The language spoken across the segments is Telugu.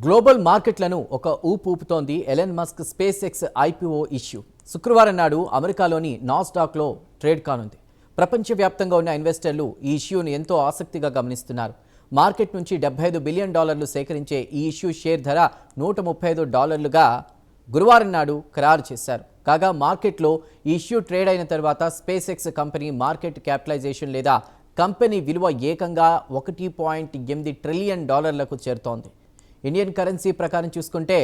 గ్లోబల్ మార్కెట్లను ఒక ఊపుతోంది Elon Musk SpaceX IPO issue. శుక్రవారం నాడు అమెరికాలోని నాస్డాక్లో ట్రేడ్ కానుంది. ప్రపంచవ్యాప్తంగా ఉన్న ఇన్వెస్టర్లు ఈ ఇష్యూను ఎంతో ఆసక్తిగా గమనిస్తున్నారు. మార్కెట్ నుంచి $75 బిలియన్ సేకరించే ఈ ఇష్యూ షేర్ ధర $135గా గురువారం నాడు ఖరారు చేశారు. కాగా మార్కెట్లో ఈ ఇష్యూ ట్రేడ్ అయిన తర్వాత SpaceX company market capitalisation లేదా కంపెనీ విలువ ఏకంగా $1.8 ట్రిలియన్ చేరుతోంది. ఇండియన్ కరెన్సీ ప్రకారం చూసుకుంటే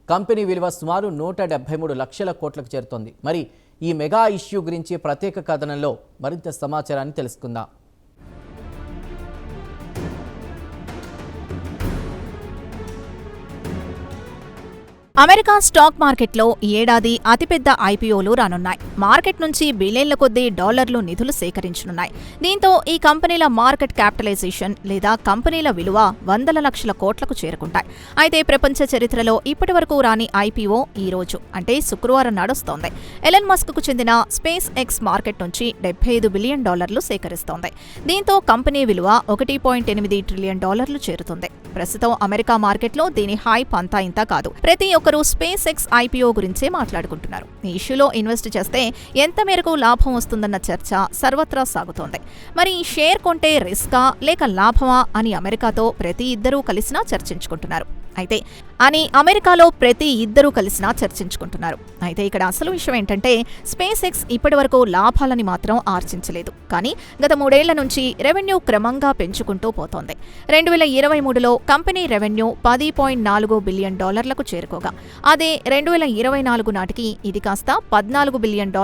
కంపెనీ విలువ సుమారు 173 లక్షల కోట్లకు చేరుతోంది. మరి ఈ మెగా ఇష్యూ గురించి ప్రత్యేక కథనంలో మరింత సమాచారాన్ని తెలుసుకుందాం. అమెరికా స్టాక్ మార్కెట్లో ఈ ఏడాది అతిపెద్ద ఐపీఓలు రానున్నాయి. మార్కెట్ నుంచి బిలియన్ల కొద్దీ డాలర్లు నిధులు సేకరించనున్నాయి. దీంతో ఈ కంపెనీల మార్కెట్ క్యాపిటలైజేషన్ లేదా కంపెనీల విలువ వందల లక్షల కోట్లకు చేరుకుంటాయి. అయితే ప్రపంచ చరిత్రలో ఇప్పటివరకు రాని ఐపీఓ ఈ రోజు అంటే శుక్రవారం నాడొస్తోంది. ఎలన్ మస్క్ కు చెందిన స్పేస్ ఎక్స్ మార్కెట్ నుంచి $75 బిలియన్ సేకరిస్తోంది. దీంతో కంపెనీ విలువ $1.8 ట్రిలియన్ చేరుతుంది. ప్రస్తుతం అమెరికా మార్కెట్లో దీని హైప్ అంతా ఇంత కాదు. ప్రతి ఒక్కరూ స్పేస్ ఎక్స్ ఐపీఓ గురించే మాట్లాడుకుంటున్నారు. ఈ ఇష్యూలో ఇన్వెస్ట్ చేస్తే ఎంత మేరకు లాభం వస్తుందన్న చర్చ సర్వత్రా సాగుతోంది. మరి ఈ షేర్ కొంటే రిస్కా లేక లాభమా అని అమెరికాలో ప్రతి ఇద్దరూ కలిసినా చర్చించుకుంటున్నారు. అయితే ఇక్కడ అసలు విషయం ఏంటంటే స్పేస్ ఎక్స్ ఇప్పటివరకు లాభాలని మాత్రం ఆర్జించలేదు. కానీ గత 3 ఏళ్ల నుంచి రెవెన్యూ క్రమంగా పెంచుకుంటూ పోతోంది. 2023లో కంపెనీ రెవెన్యూ $10.4 బిలియన్ చేరుకోగా అదే 2024 నాటికి ఇది కాస్త $14 బిలియన్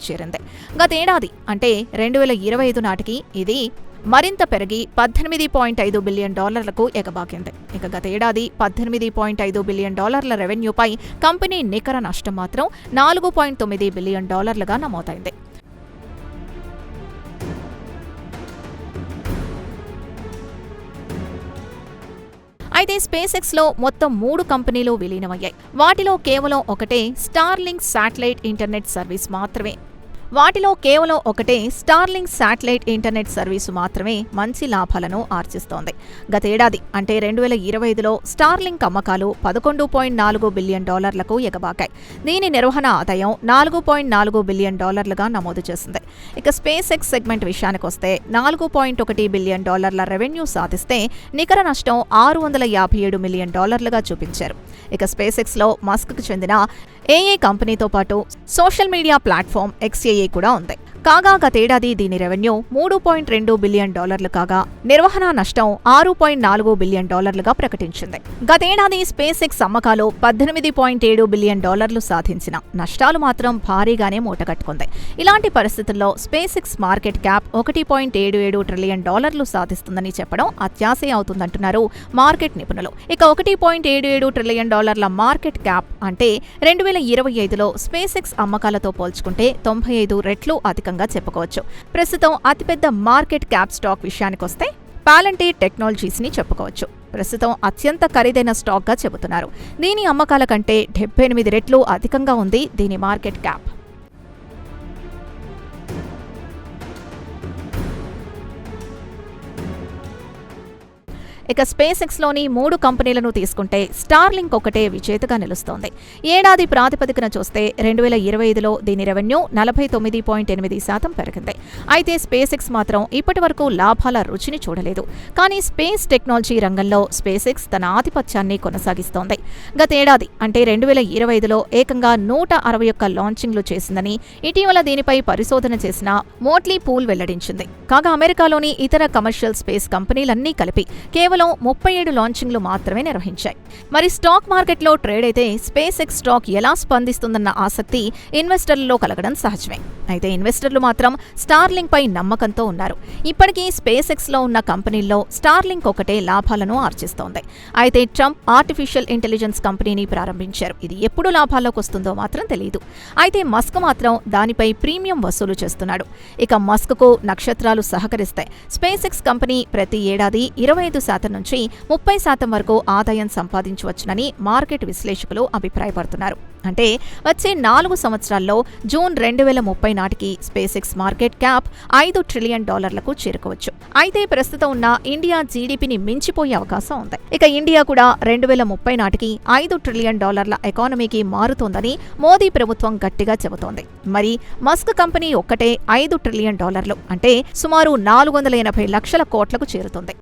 చేరింది. గతేడాది అంటే 2025 నాటికి ఇది మరింత పెరిగి $18.5 బిలియన్ ఎగబాకింది. ఇక గతేడాది $18.5 బిలియన్ రెవెన్యూపై కంపెనీ నికర నష్టం మాత్రం $4.9 బిలియన్ నమోదైంది. అయితే స్పేస్ ఎక్స్ లో మొత్తం 3 కంపెనీలు విలీనమయ్యాయి. వాటిలో కేవలం ఒకటే స్టార్లింక్ శాటిలైట్ ఇంటర్నెట్ సర్వీసు మాత్రమే మంచి లాభాలను ఆర్జిస్తోంది. గతేడాది అంటే 2025లో స్టార్లింక్ అమ్మకాలు $11.4 బిలియన్ ఎగబాకాయి. దీని నిర్వహణ ఆదాయం $4.4 బిలియన్ నమోదు చేసింది. ఇక స్పేస్ ఎక్స్ సెగ్మెంట్ విషయానికొస్తే $4.1 బిలియన్ రెవెన్యూ సాధిస్తే నికర నష్టం $657 మిలియన్ చూపించారు. ఇక స్పేస్ ఎక్స్ లో మస్క్ కు చెందిన ఏఏ కంపెనీతో పాటు సోషల్ మీడియా ప్లాట్ఫామ్ XAA కూడా ఉంది. కాగా గతేడాది దీని రెవెన్యూ $3.2 బిలియన్ కాగా నిర్వహణ నష్టం $6.4 బిలియన్ ప్రకటించింది. గతేడాది స్పేస్ ఎక్స్ అమ్మకాలు $18.7 బిలియన్ సాధించిన నష్టాలు మాత్రం భారీగానే మూటగట్టుకుంది. ఇలాంటి పరిస్థితుల్లో space X market cap $1.77 trillion సాధిస్తుందని చెప్పడం అత్యాశే అవుతుందంటున్నారు మార్కెట్ నిపుణులు. ఇక $1.77 ట్రిలియన్ మార్కెట్ క్యాప్ అంటే 2025లో స్పేస్ ఎక్స్ అమ్మకాలతో పోల్చుకుంటే 95 రెట్లు అధికంగా చెప్పుకోవచ్చు. ప్రస్తుతం అతిపెద్ద మార్కెట్ క్యాప్ స్టాక్ విషయానికొస్తే పాలంటీర్ టెక్నాలజీస్ ని చెప్పుకోవచ్చు. ప్రస్తుతం అత్యంత ఖరీదైన స్టాక్ గా చెబుతున్నారు. దీని అమ్మకాల కంటే 78 రెట్లు అధికంగా ఉంది దీని మార్కెట్ క్యాప్. ఇక స్పేస్ ఎక్స్ లోని 3 కంపెనీలను తీసుకుంటే స్టార్లింక్ ఒకటే విజేతగా నిలుస్తోంది. ఏడాది ప్రాతిపదికన చూస్తే 2025లో దీని రెవెన్యూ 49.8% పెరిగింది. అయితే స్పేస్ ఎక్స్ మాత్రం ఇప్పటి వరకు లాభాల రుచిని చూడలేదు. కానీ స్పేస్ టెక్నాలజీ రంగంలో స్పేస్ ఎక్స్ తన ఆధిపత్యాన్ని కొనసాగిస్తోంది. గతేడాది అంటే 2025లో ఏకంగా 161 లాంచింగ్లు చేసిందని ఇటీవల దీనిపై పరిశోధన చేసిన మోట్లీ పూల్ వెల్లడించింది. కాగా అమెరికాలోని ఇతర కమర్షియల్ స్పేస్ కంపెనీలన్నీ కలిపి కేవలం 37 లాంచింగ్లు మాత్రమే నిర్వహించాయి. మరి స్టాక్ మార్కెట్లో ట్రేడ్ అయితే స్పేస్ ఎక్స్ స్టాక్ ఎలా స్పందిస్తుందన్న ఆసక్తి ఇన్వెస్టర్లలో కలగడం సహజమే. అయితే ఇన్వెస్టర్లు మాత్రం స్టార్లింక్ పై నమ్మకంతో ఉన్నారు. ఇప్పటికీ స్పేస్ ఎక్స్ లో ఉన్న కంపెనీల్లో స్టార్లింక్ ఒకటే లాభాలను ఆర్జిస్తోంది. అయితే ట్రంప్ ఆర్టిఫిషియల్ ఇంటెలిజెన్స్ కంపెనీని ప్రారంభించారు. ఇది ఎప్పుడు లాభాల్లోకి వస్తుందో మాత్రం తెలియదు. అయితే మస్క్ మాత్రం దానిపై ప్రీమియం వసూలు చేస్తున్నాడు. ఇక మస్క్ కు నక్షత్రాలు సహకరిస్తాయి. స్పేస్ ఎక్స్ కంపెనీ ప్రతి ఏడాది 25% శాతం నుంచి 30% వరకు ఆదాయం సంపాదించవచ్చునని మార్కెట్ విశ్లేషకులు అభిప్రాయపడుతున్నారు. అంటే వచ్చే 4 సంవత్సరాల్లో జూన్ 2030 నాటికి space X market cap $5 trillion చేరుకోవచ్చు. అయితే ప్రస్తుతం ఉన్న ఇండియా జీడీపీని మించిపోయే అవకాశం ఉంది. ఇక ఇండియా కూడా 2030 నాటికి $5 ట్రిలియన్ ఎకానమీకి మారుతోందని మోదీ ప్రభుత్వం గట్టిగా చెబుతోంది. మరి మస్క్ కంపెనీ ఒక్కటే $5 ట్రిలియన్ అంటే సుమారు 480 లక్షల కోట్లకు చేరుతుంది.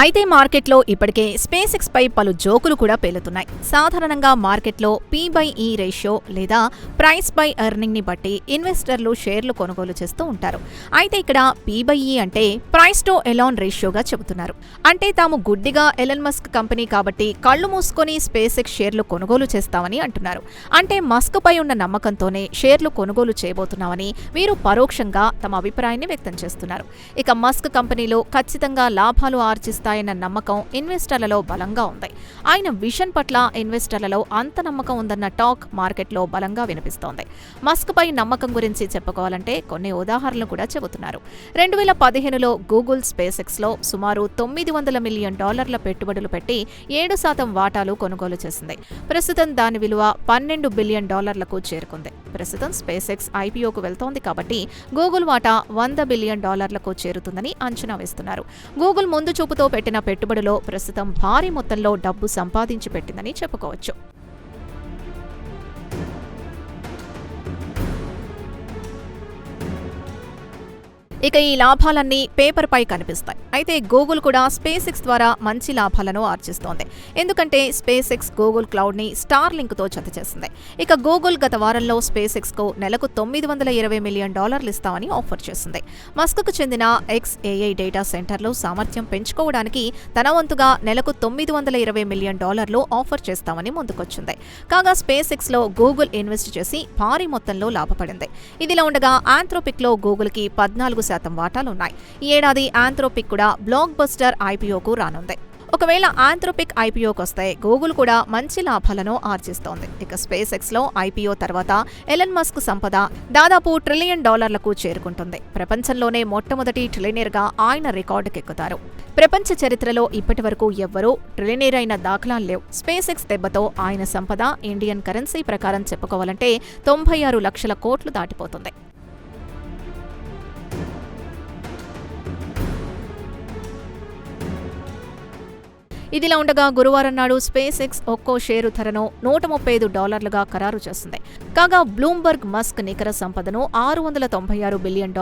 అయితే మార్కెట్లో ఇప్పటికే స్పేస్ ఎక్స్ పై పలు జోకులు కూడా పేలుతున్నాయి. సాధారణంగా మార్కెట్లో P/E రేషియో లేదా ప్రైస్ బై ఎర్నింగ్ ని బట్టి ఇన్వెస్టర్లు షేర్లు కొనుగోలు చేస్తూ ఉంటారు. అయితే ఇక్కడ P/E అంటే ప్రైస్ టు ఎలాన్ రేషియోగా చెబుతున్నారు. అంటే తాము గుడ్డిగా ఎలన్ మస్క్ కంపెనీ కాబట్టి కళ్లు మూసుకొని స్పేస్ ఎక్స్ షేర్లు కొనుగోలు చేస్తామని అంటున్నారు. అంటే మస్క్ పై ఉన్న నమ్మకంతోనే షేర్లు కొనుగోలు చేయబోతున్నామని వీరు పరోక్షంగా తమ అభిప్రాయాన్ని వ్యక్తం చేస్తున్నారు. ఇక మస్క్ కంపెనీలో ఖచ్చితంగా లాభాలు ఆర్జిస్తాయన్న నమ్మకం ఇన్వెస్టర్లలో బలంగా ఉంది. ఆయన విజన్ పట్ల ఇన్వెస్టర్లలో అంత నమ్మకం ఉందన్న టాక్ మార్కెట్లో బలంగా వినిపిస్తోంది. మస్క్ పై నమ్మకం గురించి చెప్పుకోవాలంటే కొన్ని ఉదాహరణలు కూడా చెబుతున్నారు. 2015లో గూగుల్ స్పేస్ ఎక్స్ లో సుమారు $900 మిలియన్ పెట్టుబడులు పెట్టి 7% వాటాలు కొనుగోలు చేసింది. ప్రస్తుతం దాని విలువ $12 బిలియన్ చేరుకుంది. ప్రస్తుతం స్పేస్ ఎక్స్ ఐపీఓకు వెళ్తోంది కాబట్టి గూగుల్ వాటా $100 బిలియన్ చేరుతుందని అంచనా వేస్తున్నారు. గూగుల్ ముందు చూపుతో పెట్టిన పెట్టుబడిలో ప్రస్తుతం భారీ మొత్తంలో డబ్బు సంపాదించి పెట్టిందని చెప్పుకోవచ్చు. ఇక ఈ లాభాలన్నీ పేపర్ పై కనిపిస్తాయి. అయితే గూగుల్ కూడా స్పేస్ ఎక్స్ ద్వారా మంచి లాభాలను ఆర్జిస్తోంది. ఎందుకంటే స్పేస్ ఎక్స్ గూగుల్ క్లౌడ్ ని స్టార్ లింక్ తో జత చేసింది. ఇక గూగుల్ గత వారంలో స్పేస్ ఎక్స్ కు నెలకు $920 మిలియన్ ఇస్తామని ఆఫర్ చేసింది. మస్క్ కు చెందిన XAI డేటా సెంటర్లు సామర్థ్యం పెంచుకోవడానికి తన వంతుగా నెలకు $920 మిలియన్ ఆఫర్ చేస్తామని ముందుకొచ్చింది. కాగా స్పేస్ ఎక్స్ లో గూగుల్ ఇన్వెస్ట్ చేసి భారీ మొత్తంలో లాభపడింది. ఇదిలా ఉండగా ఆంథ్రోపిక్ లో గూగుల్ కి 14% వాటాలున్నాయి. ఈ ఏడాది ఆంథ్రోపిక్ కూడా బ్లాక్ బస్టర్ ఐపీఓకు రానుంది. ఒకవేళ ఆంథ్రోపిక్ ఐపీఓకి వస్తే గూగుల్ కూడా మంచి లాభాలను ఆర్జిస్తోంది. ఇక స్పేస్ ఎక్స్ లో ఐపీఓ తర్వాత ఎలన్ మస్క్ సంపద దాదాపు $1 ట్రిలియన్ చేరుకుంటుంది. ప్రపంచంలోనే మొట్టమొదటి ట్రిలియనీర్ గా ఆయన రికార్డుకెక్కుతారు. ప్రపంచ చరిత్రలో ఇప్పటి వరకు ఎవ్వరూ ట్రిలియనీర్ అయిన దాఖలాలు లేవు. స్పేస్ ఎక్స్ దెబ్బతో ఆయన సంపద ఇండియన్ కరెన్సీ ప్రకారం చెప్పుకోవాలంటే 96 లక్షల కోట్లు దాటిపోతుంది. ఇదిలా ఉండగా గురువారం నాడు స్పేస్ ఎక్స్ ఒక్కో షేరు ధరను $135 ఖరారు చేసింది. కాగా బ్లూంబర్గ్ మస్క్ నికర సంపదను $696 బిలియన్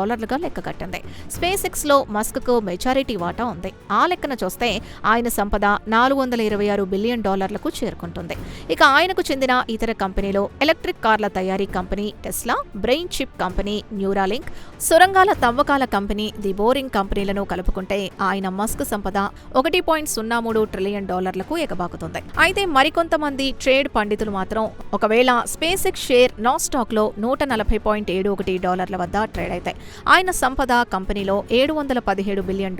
లెక్కగట్టింది. స్పేస్ ఎక్స్ లో మస్క్ కు మెజారిటీ వాటా ఉంది. ఆ లెక్కన చూస్తే ఆయన సంపద $426 బిలియన్ చేరుకుంటుంది. ఇక ఆయనకు చెందిన ఇతర కంపెనీలు ఎలక్ట్రిక్ కార్ల తయారీ company Tesla, brain chip company Neuralink, సొరంగాల తవ్వకాల కంపెనీ ది బోరింగ్ కంపెనీలను కలుపుకుంటే ఆయన మస్క్ సంపద $1.03 ట్రిలియన్ ఎగబాకుతుంది. అయితే మరికొంతమంది ట్రేడ్ పండితులు మాత్రం ఒకవేళ స్పేస్ ఎక్స్ షేర్ నాస్డాక్ లో $140.71 వద్ద ట్రేడ్ అయితే ఆయన సంపద కంపెనీలో $717 బిలియన్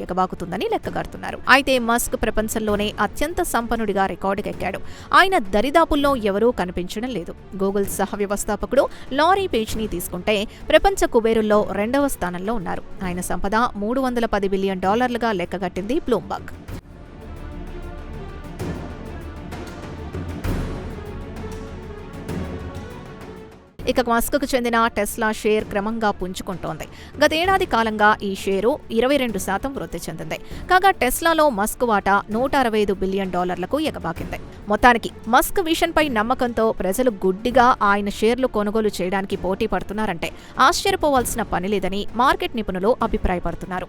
ఎగబాకుతుందని లెక్కగడుతున్నారు. అయితే మస్క్ ప్రపంచంలోనే అత్యంత సంపన్నుడిగా రికార్డుకెక్కాడు. ఆయన దరిదాపుల్లో ఎవరూ కనిపించడం లేదు. గూగుల్ సహ వ్యవస్థాపకుడు లారీ పేజ్ ని తీసుకుంటే ప్రపంచ కుబేరుల్లో 2వ స్థానంలో ఉన్నారు. ఆయన సంపద $310 బిలియన్ లెక్కగట్టింది బ్లూంబర్గ్. ఇక మస్క్కు చెందిన టెస్లా షేర్ క్రమంగా పుంజుకుంటోంది. గతేడాది కాలంగా ఈ షేరు 22% వృద్ధి చెందింది. కాగా టెస్లాలో మస్క్ వాటా $165 బిలియన్ ఎగబాకింది. మొత్తానికి మస్క్ విషన్ పై నమ్మకంతో ప్రజలు గుడ్డిగా ఆయన షేర్లు కొనుగోలు చేయడానికి పోటీ పడుతున్నారంటే ఆశ్చర్యపోవాల్సిన పనిలేదని మార్కెట్ నిపుణులు అభిప్రాయపడుతున్నారు.